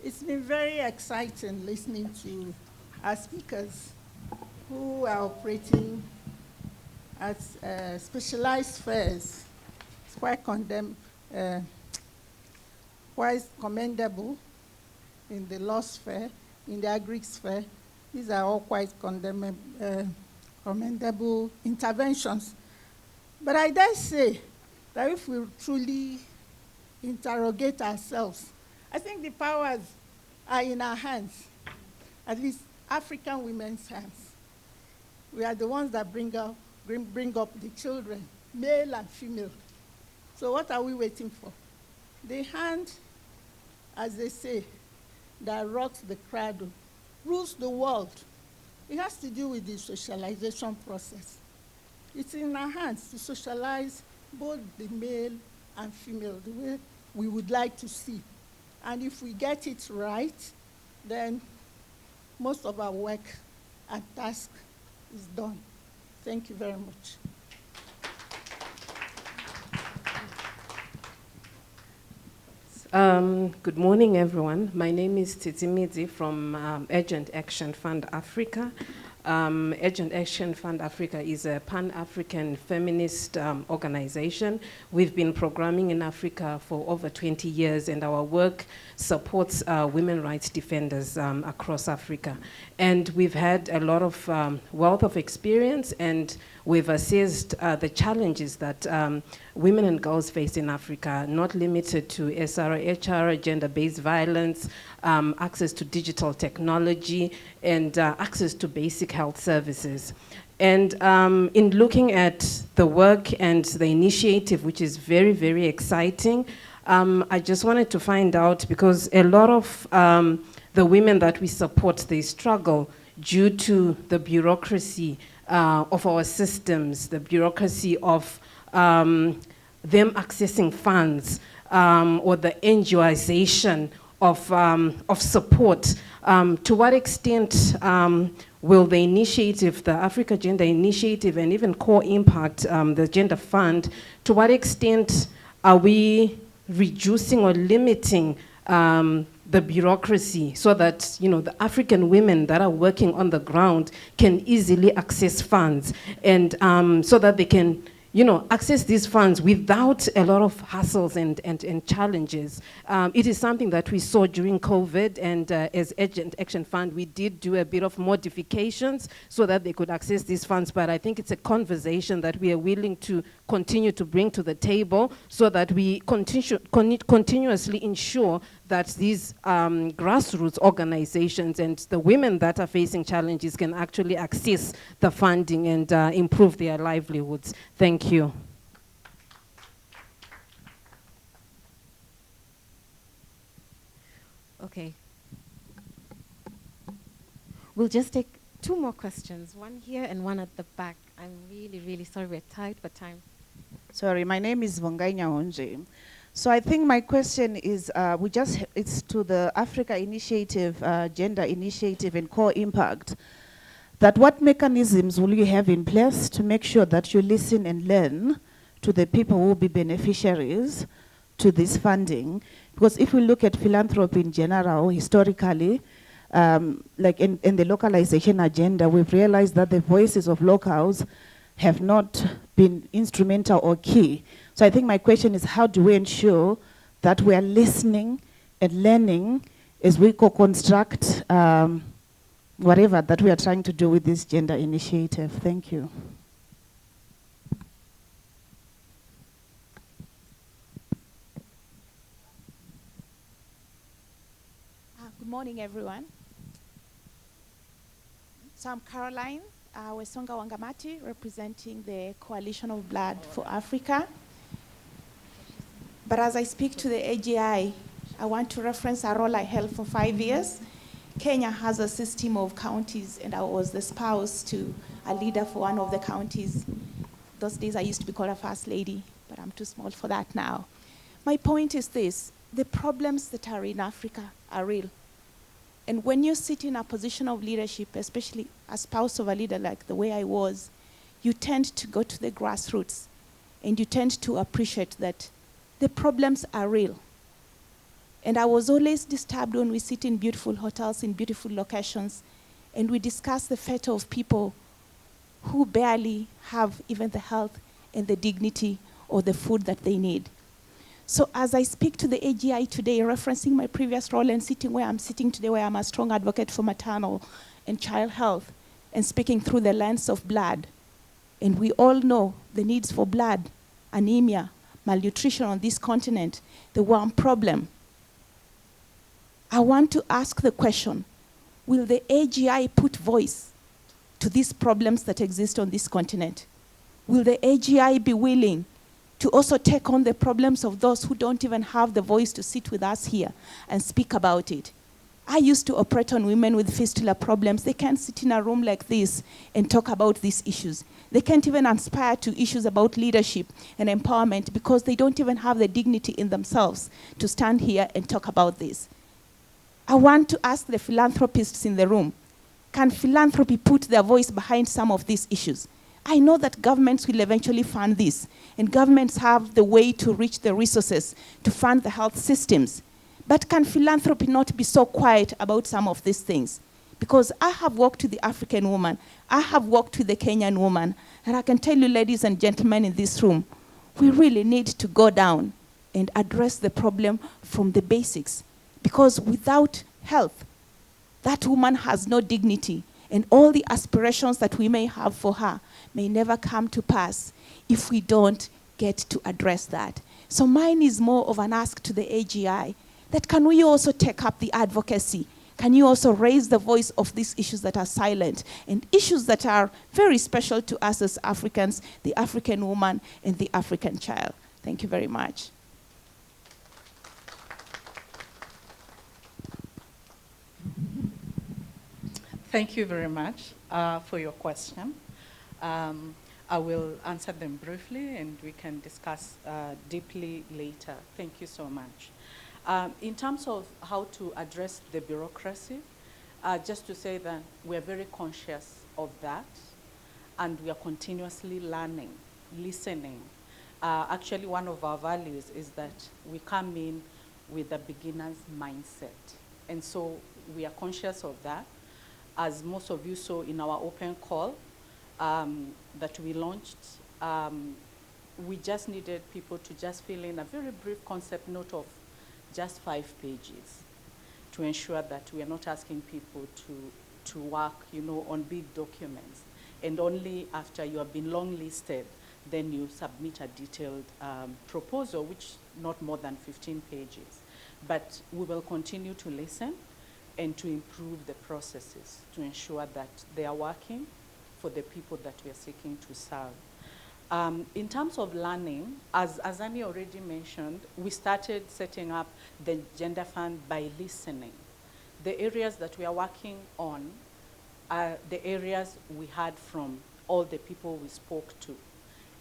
It's been very exciting listening to our speakers who are operating at specialized fairs. It's quite commendable in the loss fair, in the agrics fair. These are all quite commendable interventions. But I dare say that if we truly interrogate ourselves, I think the powers are in our hands, at least African women's hands. We are the ones that bring up the children, male and female. So what are we waiting for? The hand, as they say, that rocks the cradle, rules the world. It has to do with the socialization process. It's in our hands to socialize both the male and female, the way we would like to see. And if we get it right, then most of our work and task is done. Thank you very much. Good morning, everyone. My name is Titi Midzi from Urgent Action Fund Africa. Urgent Action Fund Africa is a pan-African feminist organization. We've been programming in Africa for over 20 years, and our work supports women rights defenders across Africa. And we've had a lot of wealth of experience, and we've assessed the challenges that women and girls face in Africa, not limited to SRHR, gender-based violence, access to digital technology, and access to basic health services. And in looking at the work and the initiative, which is very, very exciting, I just wanted to find out, because a lot of the women that we support, they struggle due to the bureaucracy of our systems, the bureaucracy of them accessing funds, or the NGOization of support. To what extent will the initiative, the Africa Gender Initiative, and even Core Impact, the Gender Fund, to what extent are we reducing or limiting the bureaucracy so that the African women that are working on the ground can easily access funds, and so that they can access these funds without a lot of hassles and challenges. It is something that we saw during COVID, and as Agent Action Fund, we did do a bit of modifications so that they could access these funds, but I think it's a conversation that we are willing to continue to bring to the table so that we continuously ensure that these grassroots organizations and the women that are facing challenges can actually access the funding and improve their livelihoods. Thank you. Okay. We'll just take 2 more questions, one here and one at the back. I'm really, really sorry we're tight for time. Sorry, my name is Vongai Nyahonje. So I think my question is, it's to the Africa Initiative, Gender Initiative and Core Impact, that what mechanisms will you have in place to make sure that you listen and learn to the people who will be beneficiaries to this funding? Because if we look at philanthropy in general, historically, like in the localization agenda, we've realized that the voices of locals have not been instrumental or key. So I think my question is, how do we ensure that we are listening and learning as we co-construct whatever that we are trying to do with this gender initiative? Thank you. Good morning, everyone. So I'm Caroline Wesonga Wangamati, representing the Coalition of Blood for Africa. But as I speak to the AGI, I want to reference a role I held for 5 years. Kenya has a system of counties, and I was the spouse to a leader for one of the counties. Those days I used to be called a first lady, but I'm too small for that now. My point is this: the problems that are in Africa are real. And when you sit in a position of leadership, especially a spouse of a leader like the way I was, you tend to go to the grassroots, and you tend to appreciate that the problems are real. And I was always disturbed when we sit in beautiful hotels, in beautiful locations, and we discuss the fate of people who barely have even the health and the dignity or the food that they need. So as I speak to the AGI today, referencing my previous role and sitting where I'm sitting today, where I'm a strong advocate for maternal and child health, and speaking through the lens of blood, and we all know the needs for blood, anemia, malnutrition on this continent, the one problem. I want to ask the question, will the AGI put voice to these problems that exist on this continent? Will the AGI be willing to also take on the problems of those who don't even have the voice to sit with us here and speak about it? I used to operate on women with fistula problems. They can't sit in a room like this and talk about these issues. They can't even aspire to issues about leadership and empowerment because they don't even have the dignity in themselves to stand here and talk about this. I want to ask the philanthropists in the room, can philanthropy put their voice behind some of these issues? I know that governments will eventually fund this, and governments have the way to reach the resources to fund the health systems. But can philanthropy not be so quiet about some of these things? Because I have worked with the African woman, I have worked with the Kenyan woman, and I can tell you, ladies and gentlemen in this room, we really need to go down and address the problem from the basics. Because without health, that woman has no dignity, and all the aspirations that we may have for her may never come to pass if we don't get to address that. So mine is more of an ask to the AGI, that can we also take up the advocacy? Can you also raise the voice of these issues that are silent, and issues that are very special to us as Africans, the African woman and the African child? Thank you very much. Thank you very much for your question. I will answer them briefly, and we can discuss deeply later. Thank you so much. In terms of how to address the bureaucracy, Just to say that we're very conscious of that, and we are continuously learning, listening. Actually, one of our values is that we come in with a beginner's mindset. And so we are conscious of that. As most of you saw in our open call that we launched, we just needed people to just fill in a very brief concept note of just 5 pages to ensure that we are not asking people to work, on big documents. And only after you have been long listed, then you submit a detailed proposal, which not more than 15 pages. But we will continue to listen and to improve the processes to ensure that they are working for the people that we are seeking to serve. In terms of learning, as Annie already mentioned, we started setting up the Gender Fund by listening. The areas that we are working on are the areas we heard from all the people we spoke to.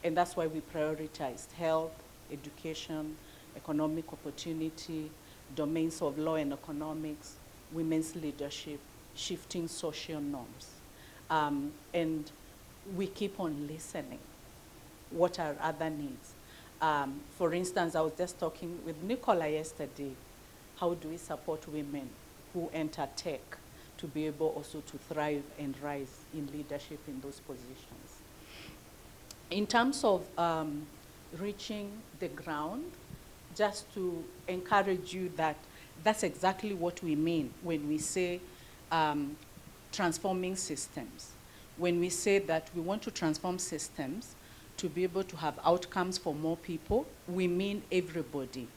And that's why we prioritized health, education, economic opportunity, domains of law and economics, women's leadership, shifting social norms. And we keep on listening. What are other needs? For instance, I was just talking with Nicola yesterday. How do we support women who enter tech to be able also to thrive and rise in leadership in those positions? In terms of reaching the ground, just to encourage you that that's exactly what we mean when we say transforming systems. When we say that we want to transform systems to be able to have outcomes for more people, we mean everybody,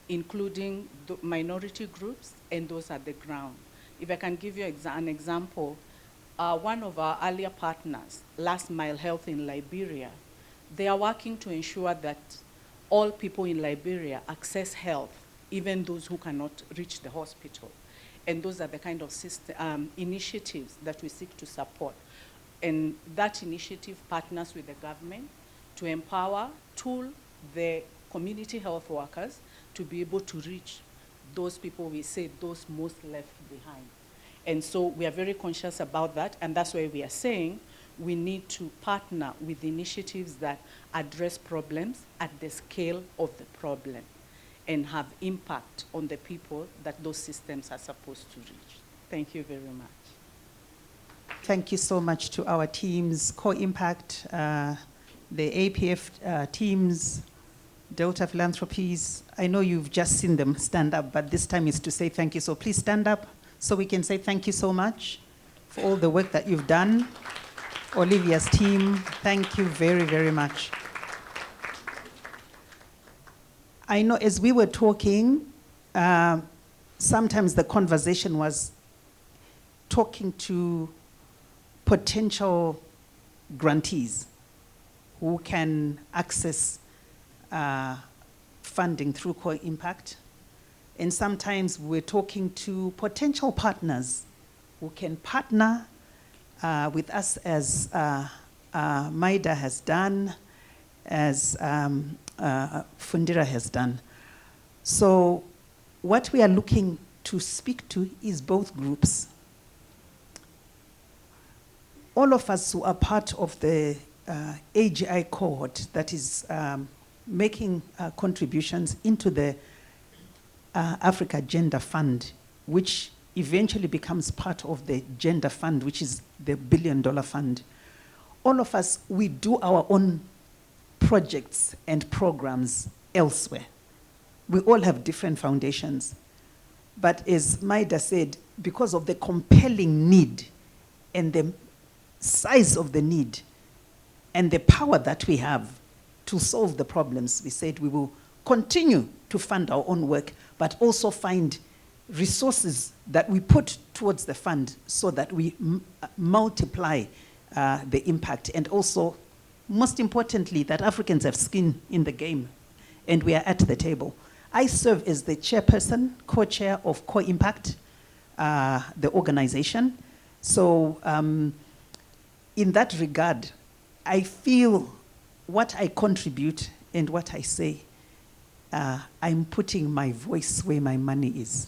including the minority groups and those at the ground. If I can give you an example, one of our earlier partners, Last Mile Health in Liberia, they are working to ensure that all people in Liberia access health, even those who cannot reach the hospital. And those are the kind of initiatives that we seek to support. And that initiative partners with the government to empower, tool the community health workers to be able to reach those people we say, those most left behind. And so we are very conscious about that, and that's why we are saying we need to partner with initiatives that address problems at the scale of the problem and have impact on the people that those systems are supposed to reach. Thank you very much. Thank you so much to our teams, Co-Impact, the APF teams, Delta Philanthropies. I know you've just seen them stand up, but this time is to say thank you. So please stand up so we can say thank you so much for all the work that you've done. Olivia's team, thank you very, very much. I know as we were talking, sometimes the conversation was talking to potential grantees who can access funding through Co-Impact. And sometimes we're talking to potential partners who can partner with us as Maida has done, as Fundira has done. So what we are looking to speak to is both groups. All of us who are part of the AGI cohort that is making contributions into the Africa Gender Fund, which eventually becomes part of the Gender Fund, which is the $1 billion fund. All of us, we do our own projects and programs elsewhere. We all have different foundations. But as Maida said, because of the compelling need and the size of the need and the power that we have to solve the problems, we said we will continue to fund our own work, but also find resources that we put towards the fund so that we multiply the impact, and also, most importantly, that Africans have skin in the game and we are at the table. I serve as the chairperson, co-chair of Co-Impact, the organization. So in that regard, I feel what I contribute and what I say, I'm putting my voice where my money is.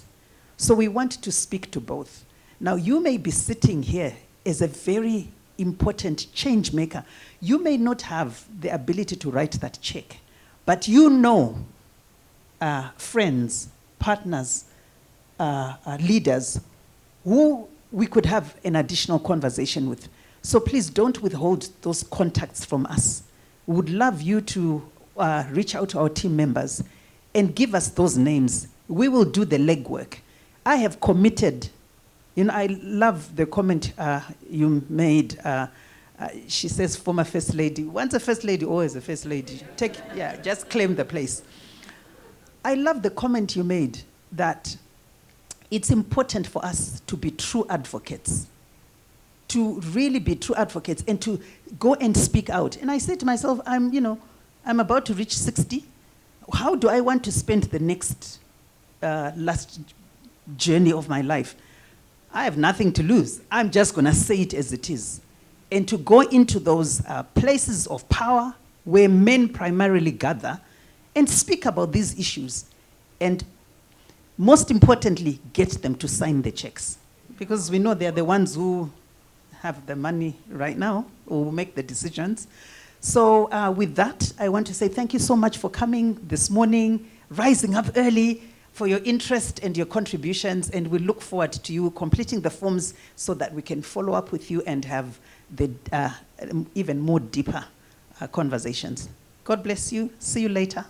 So we want to speak to both. Now, you may be sitting here as a very important change maker. You may not have the ability to write that check, but you know friends, partners, leaders who we could have an additional conversation with. So please don't withhold those contacts from us. We would love you to reach out to our team members and give us those names. We will do the legwork. I have committed, I love the comment you made. She says, former First Lady. Once a First Lady, always a First Lady. Just claim the place. I love the comment you made that it's important for us to be true advocates, to really be true advocates and to go and speak out. And I said to myself, I'm about to reach 60. How do I want to spend the next last journey of my life? I have nothing to lose. I'm just going to say it as it is. And to go into those places of power where men primarily gather and speak about these issues. And most importantly, get them to sign the checks. Because we know they're the ones who have the money right now, or make the decisions. So with that, I want to say thank you so much for coming this morning, rising up early, for your interest and your contributions, and we look forward to you completing the forms so that we can follow up with you and have the even more deeper conversations. God bless you. See you later.